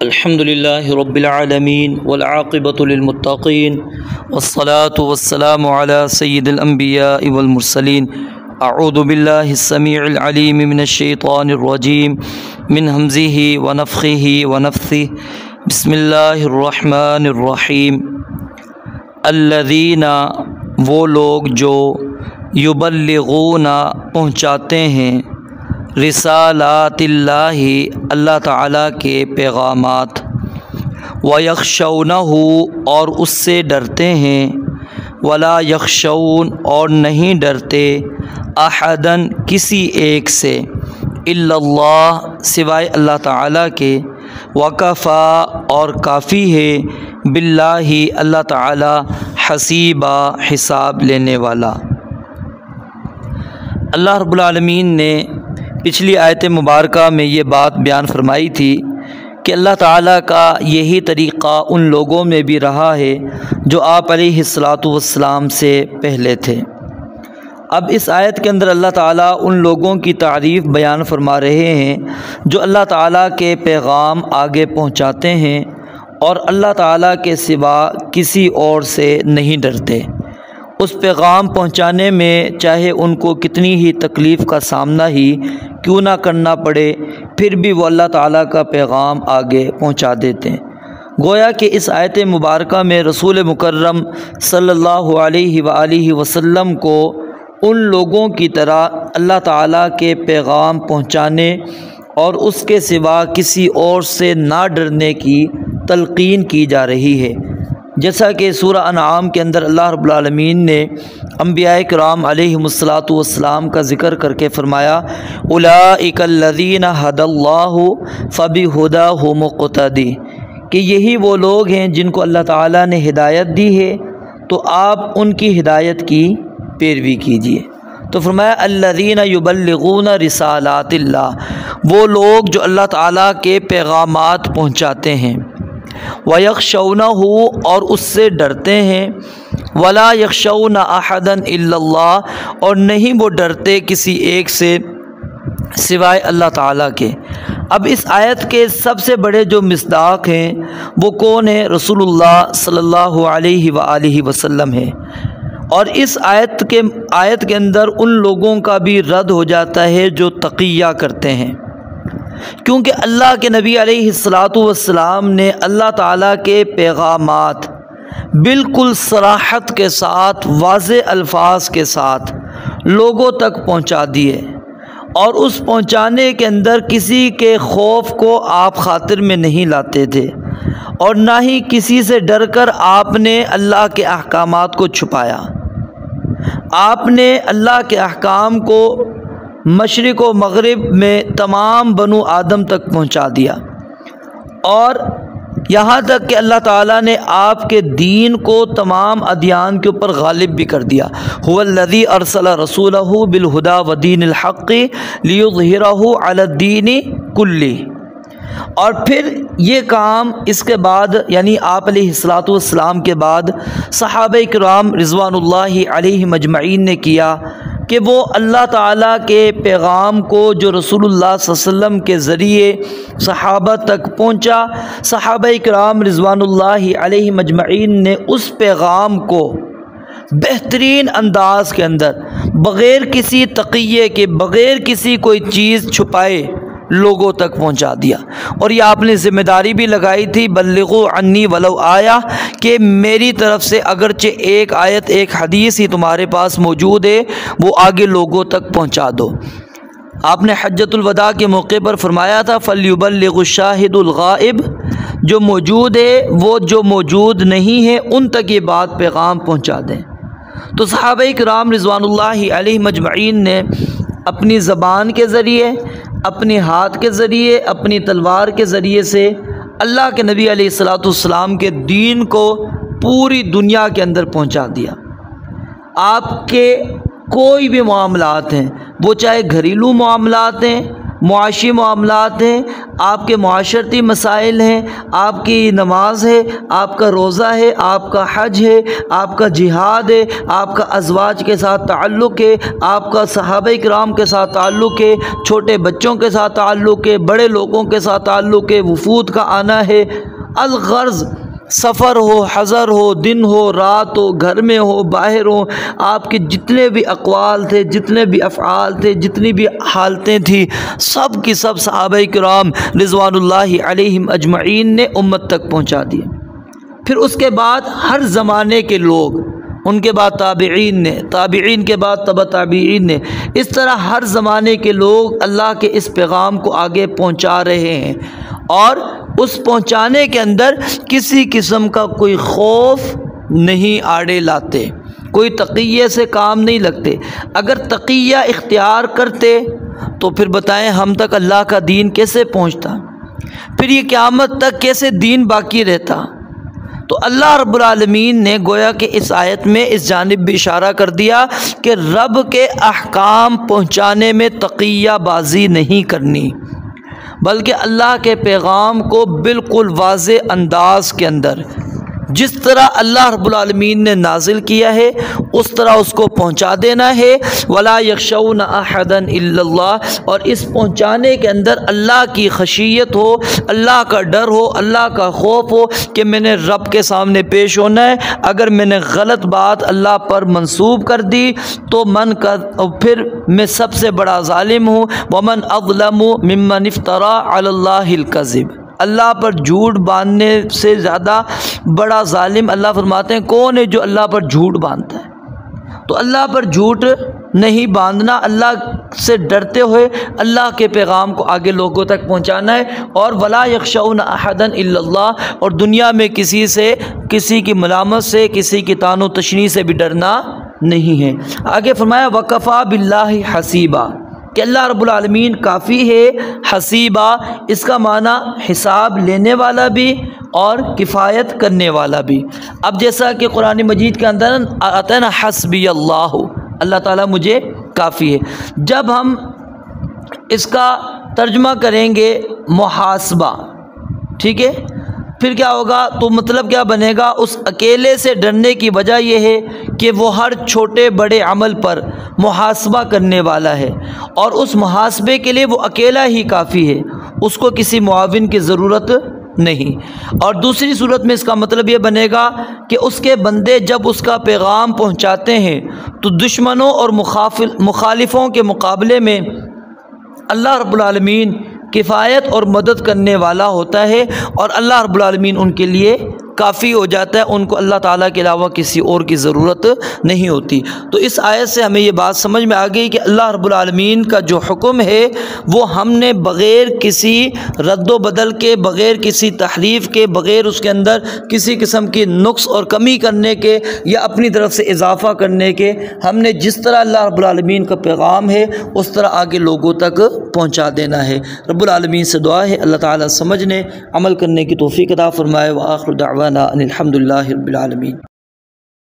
الحمد لله رب العالمين والعاقبة للمتقين والصلاة والسلام على سيد الأنبياء والمرسلين. أعوذ بالله السميع العليم من الشيطان الرجيم من همزه ونفخه ونفثه. بسم الله الرحمن الرحیم. الذین وہ لوگ جو یبلغون پہنچاتے ہیں رسالات اللہ اللہ تعالیٰ کے پیغامات، ویخشونہ اور اس سے ڈرتے ہیں، ولا یخشون اور نہیں ڈرتے، احدن کسی ایک سے، الا اللہ سوائے اللہ تعالیٰ کے، وکفا اور کافی ہے، باللہ اللہ تعالیٰ حسیبا حساب لینے والا۔ اللہ رب العالمین نے پچھلی آیت مبارکہ میں یہ بات بیان فرمائی تھی کہ اللہ تعالیٰ کا یہی طریقہ ان لوگوں میں بھی رہا ہے جو آپ علیہ الصلاۃ والسلام سے پہلے تھے۔ اب اس آیت کے اندر اللہ تعالیٰ ان لوگوں کی تعریف بیان فرما رہے ہیں جو اللہ تعالیٰ کے پیغام آگے پہنچاتے ہیں اور اللہ تعالیٰ کے سوا کسی اور سے نہیں ڈرتے۔ اس پیغام پہنچانے میں چاہے ان کو کتنی ہی تکلیف کا سامنا ہی کیوں نہ کرنا پڑے، پھر بھی وہ اللہ تعالیٰ کا پیغام آگے پہنچا دیتے ہیں۔ گویا کہ اس آیت مبارکہ میں رسول مکرم صلی اللہ علیہ وآلہ وسلم کو ان لوگوں کی طرح اللہ تعالیٰ کے پیغام پہنچانے اور اس کے سوا کسی اور سے نہ ڈرنے کی تلقین کی جا رہی ہے، جیسا کہ سورہ انعام کے اندر اللہ رب العالمین نے انبیاء کرام علیہم الصلاۃ والسلام کا ذکر کر کے فرمایا، اولئک الذین ھدی اللہ فبہداہ مقتدی، کہ یہی وہ لوگ ہیں جن کو اللہ تعالیٰ نے ہدایت دی ہے تو آپ ان کی ہدایت کی پیروی کیجیے۔ تو فرمایا الذین یبلغون رسالات اللہ، وہ لوگ جو اللہ تعالیٰ کے پیغامات پہنچاتے ہیں، وَيَخْشَوْنَهُ اور اس سے ڈرتے ہیں، وَلَا يَخْشَوْنَ أَحَدًا إِلَّا اللَّهُ اور نہیں وہ ڈرتے کسی ایک سے سوائے اللہ تعالیٰ کے۔ اب اس آیت کے سب سے بڑے جو مصداق ہیں وہ کون ہیں؟ رسول اللہ صلی اللہ علیہ وآلہ وسلم ہے، اور اس آیت کے اندر ان لوگوں کا بھی رد ہو جاتا ہے جو تقیہ کرتے ہیں، کیونکہ اللہ کے نبی علیہ الصلاۃ والسلام نے اللہ تعالیٰ کے پیغامات بالکل صراحت کے ساتھ، واضح الفاظ کے ساتھ لوگوں تک پہنچا دیے، اور اس پہنچانے کے اندر کسی کے خوف کو آپ خاطر میں نہیں لاتے تھے، اور نہ ہی کسی سے ڈر کر آپ نے اللہ کے احکامات کو چھپایا۔ آپ نے اللہ کے احکام کو مشرق و مغرب میں تمام بنو آدم تک پہنچا دیا، اور یہاں تک کہ اللہ تعالیٰ نے آپ کے دین کو تمام ادیان کے اوپر غالب بھی کر دیا۔ هو الذی ارسل رسولہ بالہدی ودین الحق لیظہرہ علی الدین کلہ۔ اور پھر یہ کام اس کے بعد، یعنی آپ علیہ الصلاۃ والسلام کے بعد صحابہ کرام رضوان اللہ علیہم اجمعین نے کیا کہ وہ اللہ تعالیٰ کے پیغام کو جو رسول اللہ صلی اللہ علیہ وسلم کے ذریعے صحابہ تک پہنچا، صحابہ کرام رضوان اللہ علیہم اجمعین نے اس پیغام کو بہترین انداز کے اندر، بغیر کسی تقیے کے، بغیر کسی کوئی چیز چھپائے لوگوں تک پہنچا دیا۔ اور یہ آپ نے ذمہ داری بھی لگائی تھی، بلغوا عنی ولو آیا، کہ میری طرف سے اگرچہ ایک آیت، ایک حدیث ہی تمہارے پاس موجود ہے، وہ آگے لوگوں تک پہنچا دو۔ آپ نے حجۃ الوداع کے موقع پر فرمایا تھا فَلْيُبَلِّغُ الشَّاهِدُ الْغَائِبُ، جو موجود ہے وہ جو موجود نہیں ہے ان تک یہ بات پیغام پہنچا دیں۔ تو صحابہ کرام رضوان اللہ علیہ مجمعین نے اپنی زبان کے ذریعے، اپنے ہاتھ کے ذریعے، اپنی تلوار کے ذریعے سے اللہ کے نبی علیہ الصلاۃ والسلام کے دین کو پوری دنیا کے اندر پہنچا دیا۔ آپ کے کوئی بھی معاملات ہیں، وہ چاہے گھریلو معاملات ہیں، معاشی معاملات ہیں، آپ کے معاشرتی مسائل ہیں، آپ کی نماز ہے، آپ کا روزہ ہے، آپ کا حج ہے، آپ کا جہاد ہے، آپ کا ازواج کے ساتھ تعلق ہے، آپ کا صحابہ کرام کے ساتھ تعلق ہے، چھوٹے بچوں کے ساتھ تعلق ہے، بڑے لوگوں کے ساتھ تعلق ہے، وفود کا آنا ہے، الغرض سفر ہو، حضر ہو، دن ہو، رات ہو، گھر میں ہو، باہر ہو، آپ کے جتنے بھی اقوال تھے، جتنے بھی افعال تھے، جتنی بھی حالتیں تھیں، سب کی سب صحابہ کرام رضوان اللہ علیہم اجمعین نے امت تک پہنچا دی۔ پھر اس کے بعد ہر زمانے کے لوگ، ان کے بعد تابعین نے، تابعین کے بعد تبع تابعین نے، اس طرح ہر زمانے کے لوگ اللہ کے اس پیغام کو آگے پہنچا رہے ہیں، اور اس پہنچانے کے اندر کسی قسم کا کوئی خوف نہیں آڑے لاتے، کوئی تقیہ سے کام نہیں لگتے۔ اگر تقیہ اختیار کرتے تو پھر بتائیں ہم تک اللہ کا دین کیسے پہنچتا، پھر یہ قیامت تک کیسے دین باقی رہتا؟ تو اللہ رب العالمین نے گویا کہ اس آیت میں اس جانب بھی اشارہ کر دیا کہ رب کے احکام پہنچانے میں تقیہ بازی نہیں کرنی، بلکہ اللہ کے پیغام کو بالکل واضح انداز کے اندر جس طرح اللہ رب العالمین نے نازل کیا ہے اس طرح اس کو پہنچا دینا ہے۔ وَلَا يَخْشَوْنَ أَحَدًا إِلَّا اللَّهَ، اور اس پہنچانے کے اندر اللہ کی خشیت ہو، اللہ کا ڈر ہو، اللہ کا خوف ہو کہ میں نے رب کے سامنے پیش ہونا ہے، اگر میں نے غلط بات اللہ پر منسوب کر دی تو پھر میں سب سے بڑا ظالم ہوں۔ وَمَنْ أَظْلَمُ مِمَّنِ افْتَرَى عَلَى اللَّهِ الْكَذِبَ، اللہ پر جھوٹ باندھنے سے زیادہ بڑا ظالم اللہ فرماتے ہیں کون ہے جو اللہ پر جھوٹ باندھتا ہے؟ تو اللہ پر جھوٹ نہیں باندھنا، اللہ سے ڈرتے ہوئے اللہ کے پیغام کو آگے لوگوں تک پہنچانا ہے، اور وَلَا يَخْشَوْنَ أَحَدًا إِلَّا اللَّهَ، اور دنیا میں کسی کی ملامت سے، کسی کی طعن و تشنیع سے بھی ڈرنا نہیں ہے۔ آگے فرمایا وَكَفَى بِاللَّهِ حَسِيبًا، کہ اللہ رب العالمین کافی ہے، حسیبہ اس کا معنی حساب لینے والا بھی اور کفایت کرنے والا بھی۔ اب جیسا کہ قرآن مجید کے اندر آتا ہے نا حسبی اللہ، اللہ تعالیٰ مجھے کافی ہے، جب ہم اس کا ترجمہ کریں گے محاسبہ، ٹھیک ہے، پھر کیا ہوگا؟ تو مطلب کیا بنے گا؟ اس اکیلے سے ڈرنے کی وجہ یہ ہے کہ وہ ہر چھوٹے بڑے عمل پر محاسبہ کرنے والا ہے، اور اس محاسبے کے لیے وہ اکیلا ہی کافی ہے، اس کو کسی معاون کی ضرورت نہیں۔ اور دوسری صورت میں اس کا مطلب یہ بنے گا کہ اس کے بندے جب اس کا پیغام پہنچاتے ہیں تو دشمنوں اور مخالفوں کے مقابلے میں اللہ رب العالمین کفایت اور مدد کرنے والا ہوتا ہے، اور اللہ رب العالمین ان کے لیے کافی ہو جاتا ہے، ان کو اللہ تعالیٰ کے علاوہ کسی اور کی ضرورت نہیں ہوتی۔ تو اس آیت سے ہمیں یہ بات سمجھ میں آ گئی کہ اللہ رب العالمین کا جو حکم ہے وہ ہم نے بغیر کسی رد و بدل کے، بغیر کسی تحریف کے، بغیر اس کے اندر کسی قسم کی نقص اور کمی کرنے کے یا اپنی طرف سے اضافہ کرنے کے، ہم نے جس طرح اللہ رب العالمین کا پیغام ہے اس طرح آگے لوگوں تک پہنچا دینا ہے۔ رب العالمین سے دعا ہے اللہ تعالیٰ سمجھنے عمل کرنے کی توفیق عطا فرمائے۔ وآخر دعوانا ان الحمد للہ رب العالمین۔